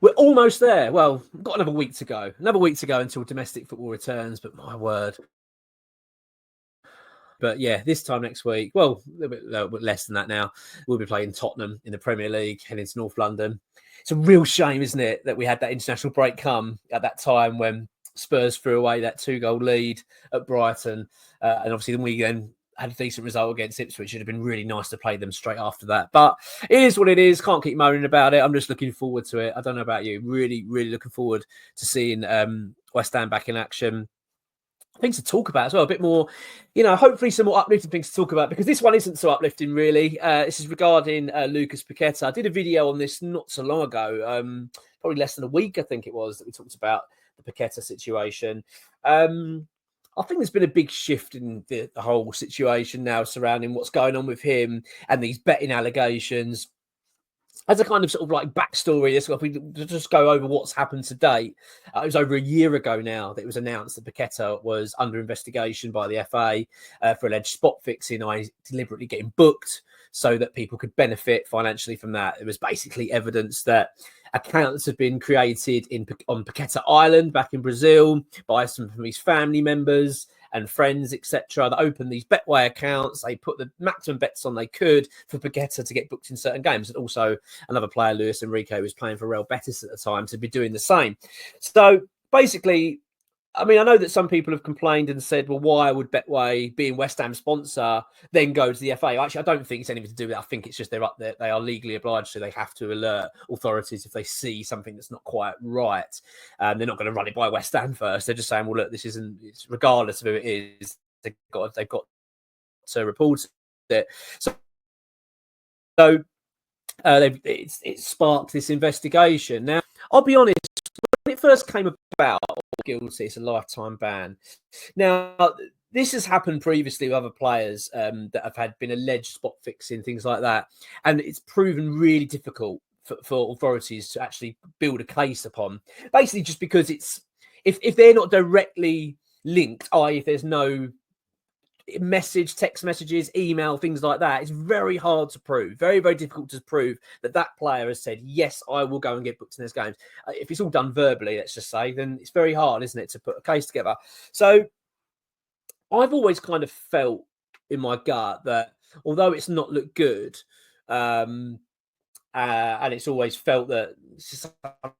We're almost there. Well, we've got another week to go. Another week to go until domestic football returns. But my word. But yeah, this time next week, well, a little bit less than that now, we'll be playing Tottenham in the Premier League, heading to North London. It's a real shame, isn't it, that we had that international break come at that time when Spurs threw away that 2-goal lead at Brighton. And obviously, then we then had a decent result against Ipswich. It would have been really nice to play them straight after that. But it is what it is. Can't keep moaning about it. I'm just looking forward to it. I don't know about you. Really, really looking forward to seeing West Ham back in action. Things to talk about as well, a bit more, hopefully some more uplifting things to talk about, because this one isn't so uplifting, really. This is regarding Lucas Paqueta. I did a video on this not so long ago, probably less than a week, I think it was, that we talked about the Paqueta situation. I think there's been a big shift in the whole situation now surrounding what's going on with him and these betting allegations. As a kind of sort of like backstory, if we just go over what's happened to date, it was over a year ago now that it was announced that Paqueta was under investigation by the FA for alleged spot fixing, deliberately getting booked so that people could benefit financially from that. It was basically evidence that accounts had been created on Paqueta Island back in Brazil by some of his family members and friends, etc., that opened these Betway accounts. They put the maximum bets on they could for Paqueta to get booked in certain games. And also another player, Luis Enrique, was playing for Real Betis at the time, to be doing the same. So basically, I mean, I know that some people have complained and said, well, why would Betway, being West Ham's sponsor, then go to the FA? Actually, I don't think it's anything to do with it. I think it's just they're up there. They are legally obliged, so they have to alert authorities if they see something that's not quite right. They're not going to run it by West Ham first. They're just saying, well, look, this isn't, it's, regardless of who it is, they've got to report it. So it sparked this investigation. Now, I'll be honest, when it first came about, guilty, it's a lifetime ban. Now, this has happened previously with other players that have been alleged spot fixing, things like that, and it's proven really difficult for authorities to actually build a case upon. Basically, just because it's if they're not directly linked, i.e., if there's no text messages, email, things like that, it's very hard to prove, very, very difficult to prove that player has said, yes, I will go and get booked in those games. If it's all done verbally, let's just say, then it's very hard, isn't it, to put a case together. So I've always kind of felt in my gut that although it's not looked good, and it's always felt that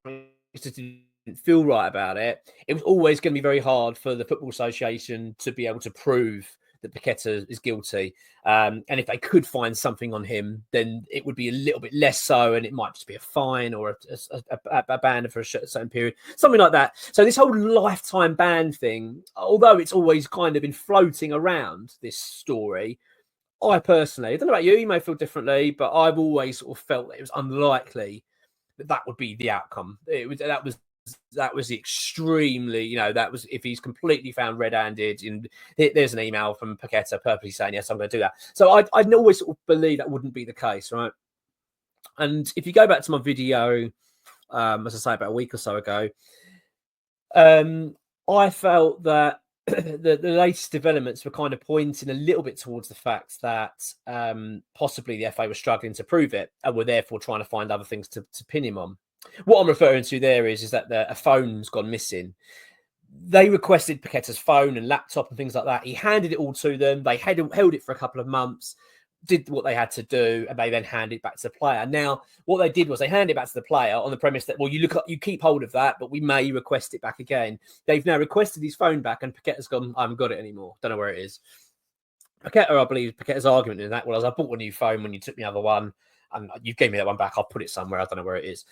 it just didn't feel right about it, it was always going to be very hard for the Football Association to be able to prove that Paqueta is guilty. And if they could find something on him, then it would be a little bit less so, and it might just be a fine or a ban for a certain period, something like that. So this whole lifetime ban thing, although it's always kind of been floating around this story, I personally, I don't know about you, you may feel differently, but I've always sort of felt that it was unlikely that would be the outcome. That was extremely, that was if he's completely found red-handed. And there's an email from Paqueta purposely saying, yes, I'm going to do that. So I'd always sort of believe that wouldn't be the case, right? And if you go back to my video, as I say, about a week or so ago, I felt that the latest developments were kind of pointing a little bit towards the fact that possibly the FA was struggling to prove it and were therefore trying to find other things to pin him on. What I'm referring to there is that a phone's gone missing. They requested Paqueta's phone and laptop and things like that. He handed it all to them. They held it for a couple of months, did what they had to do, and they then handed it back to the player. Now, what they did was they handed it back to the player on the premise that, well, you keep hold of that, but we may request it back again. They've now requested his phone back, and Paqueta's gone, I haven't got it anymore. Don't know where it is. Paqueta, I believe Paqueta's argument in that was, I bought a new phone when you took the other one, and you gave me that one back. I'll put it somewhere. I don't know where it is.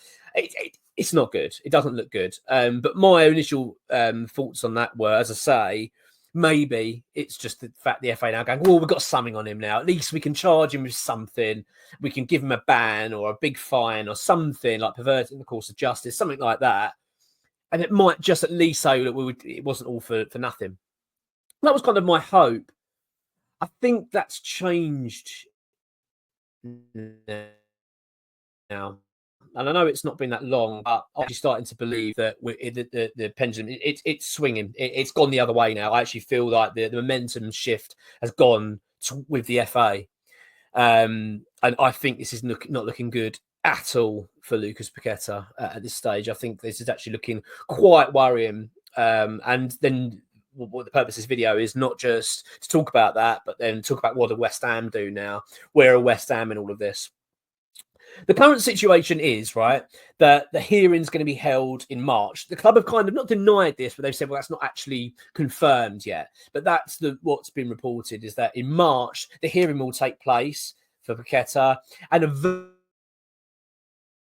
It's not good. It doesn't look good. But my initial thoughts on that were, as I say, maybe it's just the fact the FA now going, well, we've got something on him now. At least we can charge him with something. We can give him a ban or a big fine or something, like perverting the course of justice, something like that. And it might just at least say that it wasn't all for nothing. That was kind of my hope. I think that's changed now. And I know it's not been that long, but I'm actually starting to believe that the pendulum, it's swinging. It's gone the other way now. I actually feel like the momentum shift has gone with the FA. And I think this is not looking good at all for Lucas Paqueta at this stage. I think this is actually looking quite worrying. And then what the purpose of this video is not just to talk about that, but then talk about what the West Ham do now. Where are West Ham in all of this? The current situation is, right, that the hearing's going to be held in March. The club have kind of not denied this, but they've said, well, that's not actually confirmed yet. But that's what's been reported, is that in March, the hearing will take place for Paqueta, and a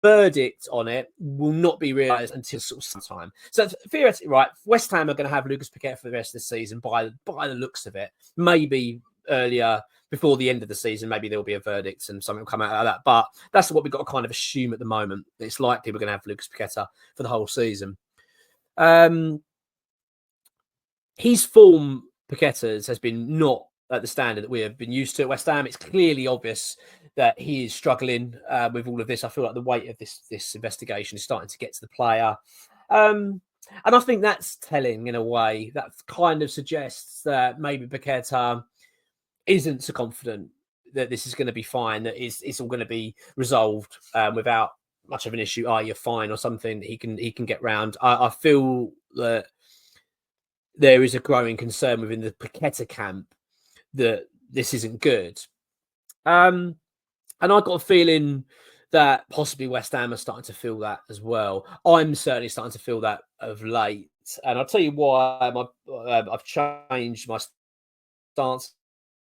verdict on it will not be realised until sort of sometime. So theoretically, right, West Ham are going to have Lucas Paqueta for the rest of the season by the looks of it. Maybe earlier, before the end of the season, maybe there'll be a verdict and something will come out of that. But that's what we've got to kind of assume at the moment. It's likely we're going to have Lucas Paqueta for the whole season. His form, Paqueta's, has been not at the standard that we have been used to at West Ham. It's clearly obvious that he is struggling with all of this. I feel like the weight of this investigation is starting to get to the player. And I think that's telling in a way. That kind of suggests that maybe Paqueta isn't so confident that this is going to be fine, that it's all going to be resolved without much of an issue, i.e. a fine or something that he can get round. I feel that there is a growing concern within the Paqueta camp that this isn't good. And I got a feeling that possibly West Ham are starting to feel that as well. I'm certainly starting to feel that of late. And I'll tell you why I've changed my stance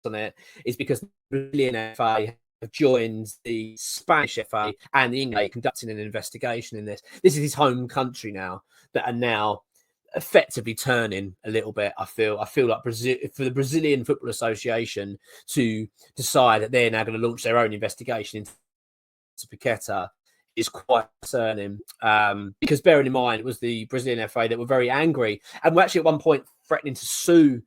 on it, is because the Brazilian FA have joined the Spanish FA and the English conducting an investigation in this. This is his home country now, that are now effectively turning a little bit. I feel like Brazil, for the Brazilian Football Association to decide that they're now going to launch their own investigation into Paqueta is quite concerning, because bearing in mind it was the Brazilian FA that were very angry and were actually at one point threatening to sue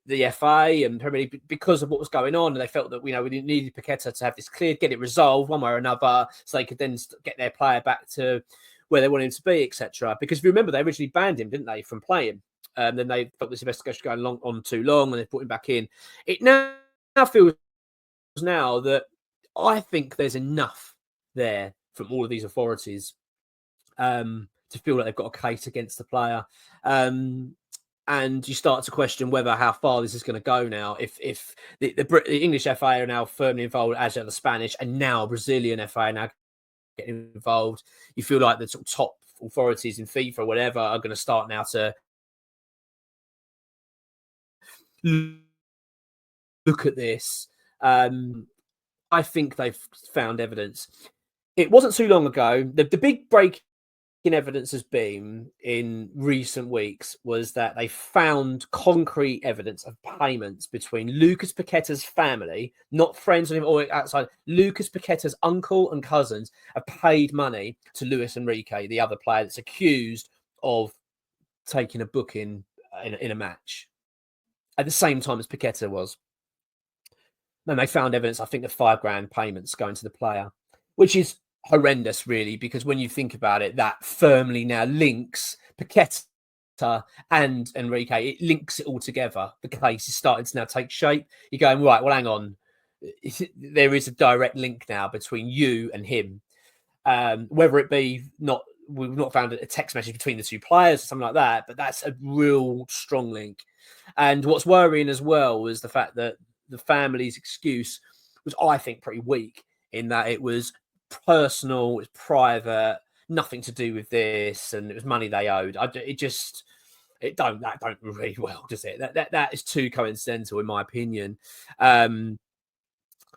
the FA and Premier League because of what was going on, and they felt that we needed Paqueta to have this cleared, get it resolved one way or another, so they could then get their player back to where they wanted him to be, etc. Because if you remember, they originally banned him, didn't they, from playing? Then they felt this investigation going on too long, and they brought him back in. It now feels now that I think there's enough there from all of these authorities to feel like they've got a case against the player. And you start to question how far this is going to go now. If the English FA are now firmly involved, as are the Spanish, and now Brazilian FA are now getting involved, you feel like the sort of top authorities in FIFA or whatever are going to start now to look at this. I think they've found evidence. It wasn't too long ago. The big break in evidence has been in recent weeks was that they found concrete evidence of payments between Lucas Paqueta's family, not friends of him or outside. Lucas Paqueta's uncle and cousins have paid money to Luis Enrique, the other player that's accused of taking a booking in a match at the same time as Paqueta was. And they found evidence, I think, of $5,000 payments going to the player, which is horrendous, really, because when you think about it, that firmly now links Paqueta and Enrique. It links it all together. The case is starting to now take shape. You're going, right, well, hang on. There is a direct link now between you and him. Whether it be we've not found a text message between the two players or something like that, but that's a real strong link. And what's worrying as well was the fact that the family's excuse was, I think, pretty weak, in that it was personal, it was private, nothing to do with this, and it was money they owed. That don't really well, does it? That is too coincidental, in my opinion. And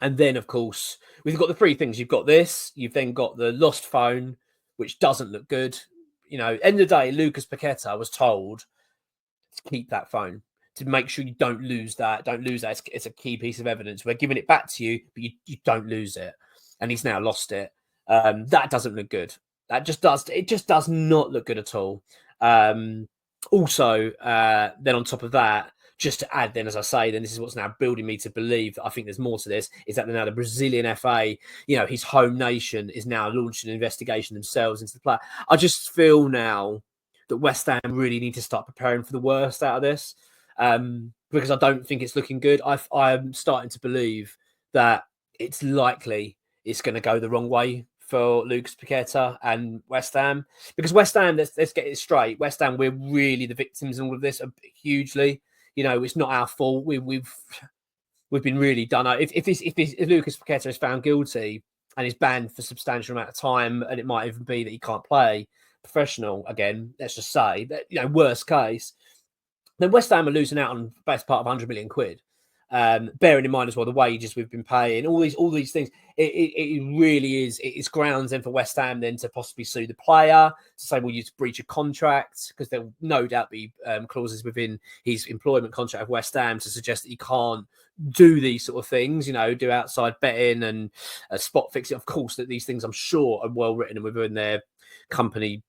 then, of course, we've got the three things. You've got this. You've then got the lost phone, which doesn't look good. End of the day, Lucas Paqueta was told to keep that phone, to make sure you don't lose that. Don't lose that. It's a key piece of evidence. We're giving it back to you, but you don't lose it. And he's now lost it. That doesn't look good. It just does not look good at all. Also, then on top of that, just to add, then, as I say, then this is what's now building me to believe that I think there's more to this, is that now the Brazilian FA, his home nation, is now launching an investigation themselves into the player. I just feel now that West Ham really need to start preparing for the worst out of this, because I don't think it's looking good. I'm starting to believe that it's likely it's going to go the wrong way for Lucas Paqueta and West Ham, because West Ham, let's get it straight. West Ham, we're really the victims in all of this hugely. You know, it's not our fault. We've been really done. If Lucas Paqueta is found guilty and is banned for a substantial amount of time, and it might even be that he can't play professional again, let's just say that, you know, worst case, then West Ham are losing out on the best part of 100 million quid. Bearing in mind as well the wages we've been paying, all these things, it really is. It's grounds then for West Ham then to possibly sue the player, to say, well, you breach a contract, because there'll no doubt be clauses within his employment contract of West Ham to suggest that he can't do these sort of things, you know, do outside betting and spot fixing. Of course, that these things I'm sure are well written and within their company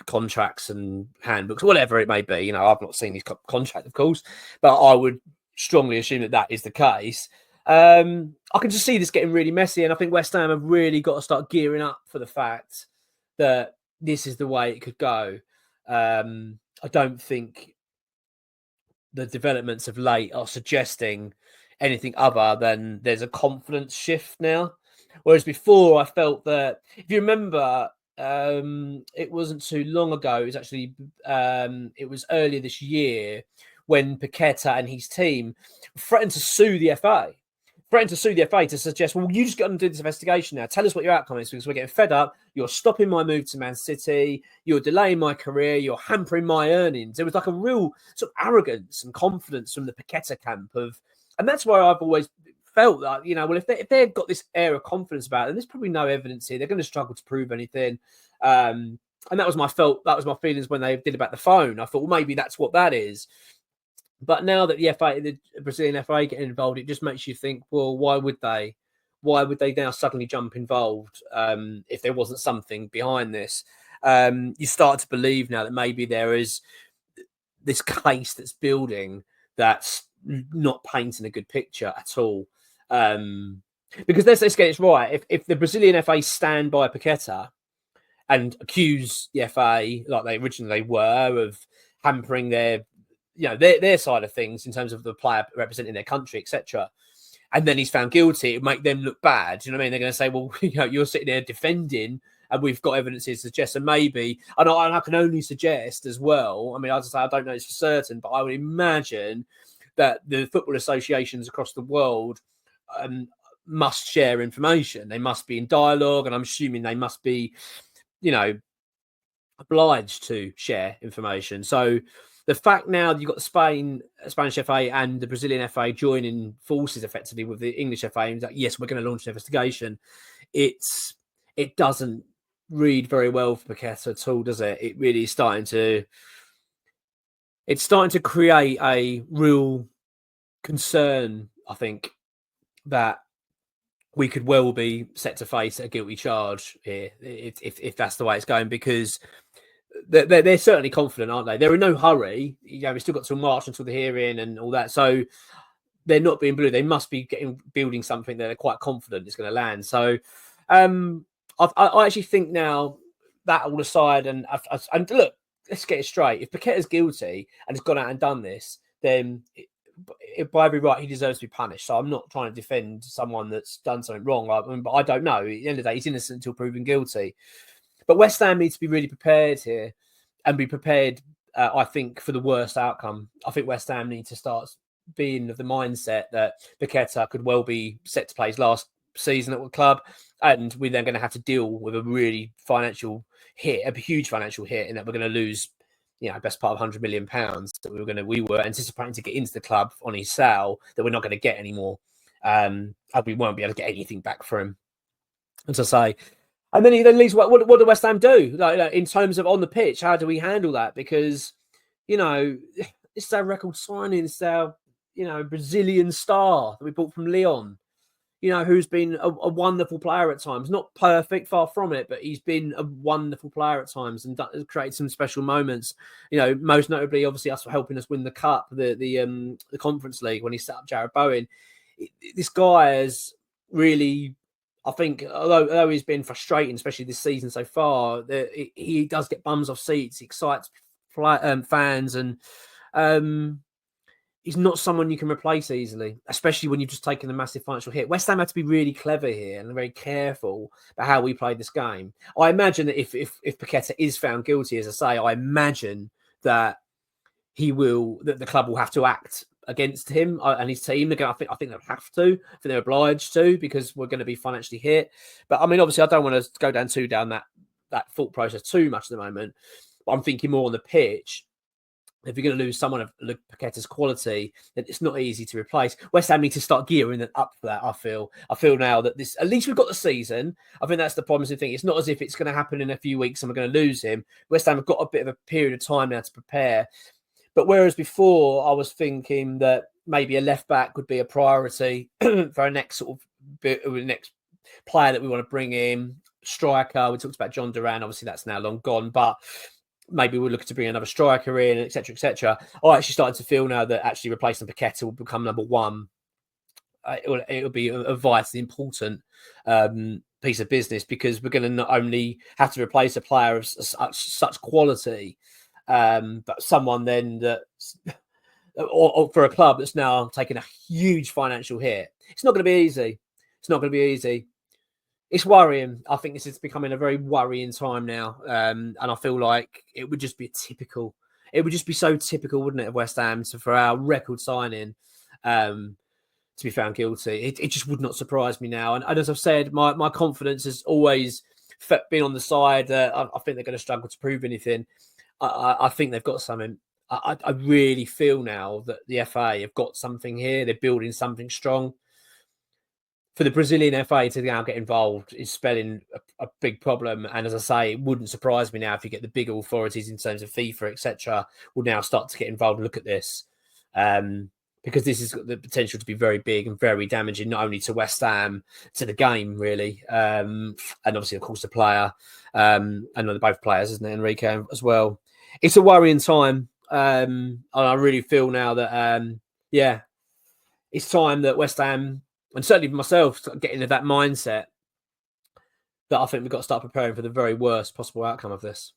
contracts and handbooks, whatever it may be. You know, I've not seen his contract, of course, but I would strongly assume that that is the case. I can just see this getting really messy, and I think West Ham have really got to start gearing up for the fact that this is the way it could go. I don't think the developments of late are suggesting anything other than there's a confidence shift now. Whereas before, I felt that, if you remember, it wasn't too long ago. It was actually it was earlier this year when Paqueta and his team threatened to sue the FA. To suggest, well, you just got to do this investigation now. Tell us what your outcome is, because we're getting fed up. You're stopping my move to Man City. You're delaying my career. You're hampering my earnings. There was like a real sort of arrogance and confidence from the Paqueta camp and that's why I've always felt that, you know, well, if they've got this air of confidence about it, there's probably no evidence here. They're going to struggle to prove anything. And that was my feelings when they did about the phone. I thought, well, maybe that's what that is. But now that the Brazilian FA getting involved, it just makes you think, well, why would they? Why would they now suddenly jump involved if there wasn't something behind this? You start to believe now that maybe there is this case that's building that's not painting a good picture at all. Because let's get it right. If the Brazilian FA stand by Paqueta and accuse the FA, like they originally were, of hampering their side of things in terms of the player representing their country, etc., and then he's found guilty, it would make them look bad. You know what I mean? They're going to say, well, you know, you're sitting there defending, and we've got evidence to suggest, and maybe, and I can only suggest as well, I mean, I don't know this for certain, but I would imagine that the football associations across the world must share information. They must be in dialogue, and I'm assuming they must be, you know, obliged to share information. So the fact now that you've got the Spanish FA and the Brazilian FA joining forces effectively with the English FA, and like, yes, we're going to launch an investigation, it doesn't read very well for Paqueta at all, does it? It really is starting to create a real concern, I think, that we could well be set to face a guilty charge here if that's the way it's going, because they're certainly confident, aren't they? They're in no hurry. You know, we've still got till March until the hearing and all that. So they're not being blue. They must be building something that they're quite confident is going to land. So I actually think now that all aside, and look, let's get it straight. If Paqueta's guilty and has gone out and done this, then by every right, he deserves to be punished. So I'm not trying to defend someone that's done something wrong. But I don't know. At the end of the day, he's innocent until proven guilty. But West Ham needs to be really prepared here and be prepared, I think, for the worst outcome. I think West Ham need to start being of the mindset that Paqueta could well be set to play his last season at the club, and we're then going to have to deal with a really financial hit, a huge financial hit, in that we're going to lose, you know, best part of £100 million that we were anticipating to get into the club on his sale that we're not going to get anymore. And we won't be able to get anything back for him. As I say. And then he leaves. What do West Ham do? Like, in terms of on the pitch, how do we handle that? Because, you know, it's our record signing. It's our, you know, Brazilian star that we bought from Lyon, you know, who's been a wonderful player at times. Not perfect, far from it, but he's been a wonderful player at times and created some special moments. You know, most notably, obviously, us helping us win the cup, the Conference League, when he set up Jared Bowen. This guy has really, I think, although he's been frustrating, especially this season so far, he does get bums off seats. He excites fans, and he's not someone you can replace easily, especially when you've just taken a massive financial hit. West Ham had to be really clever here and very careful about how we played this game. I imagine that if Paqueta is found guilty, as I say, I imagine that that the club will have to act against him and his team. I think they'll have to. I think they're obliged to, because we're going to be financially hit. But I mean, obviously, I don't want to go down that thought process too much at the moment. But I'm thinking more on the pitch. If you're going to lose someone of Paqueta's quality, then it's not easy to replace. West Ham need to start gearing up for that. I feel now that at least we've got the season. I think that's the promising thing. It's not as if it's going to happen in a few weeks and we're going to lose him. West Ham have got a bit of a period of time now to prepare. But whereas before I was thinking that maybe a left back would be a priority for our next next player that we want to bring in, striker. We talked about John Duran. Obviously, that's now long gone, but maybe we're looking to bring another striker in, etc., etc. I actually started to feel now that actually replacing Paqueta will become number one. It'll be a vitally important piece of business, because we're going to not only have to replace a player of such quality, but someone then that, or for a club that's now taken a huge financial hit. It's not going to be easy. It's not going to be easy. It's worrying. I think this is becoming a very worrying time now. And I feel like it would just be it would just be so typical, wouldn't it, of West Ham for our record signing to be found guilty. It just would not surprise me now. And as I've said, my confidence has always been on the side. I think they're going to struggle to prove anything. I think they've got something. I really feel now that the FA have got something here. They're building something strong. For the Brazilian FA to now get involved is spelling a big problem. And as I say, it wouldn't surprise me now if you get the big authorities in terms of FIFA, etc., will now start to get involved and look at this. Because this has got the potential to be very big and very damaging, not only to West Ham, to the game, really. And obviously, of course, the player. And both players, isn't it, Enrique, as well. It's a worrying time. And I really feel now that, it's time that West Ham, and certainly myself, get into that mindset that I think we've got to start preparing for the very worst possible outcome of this.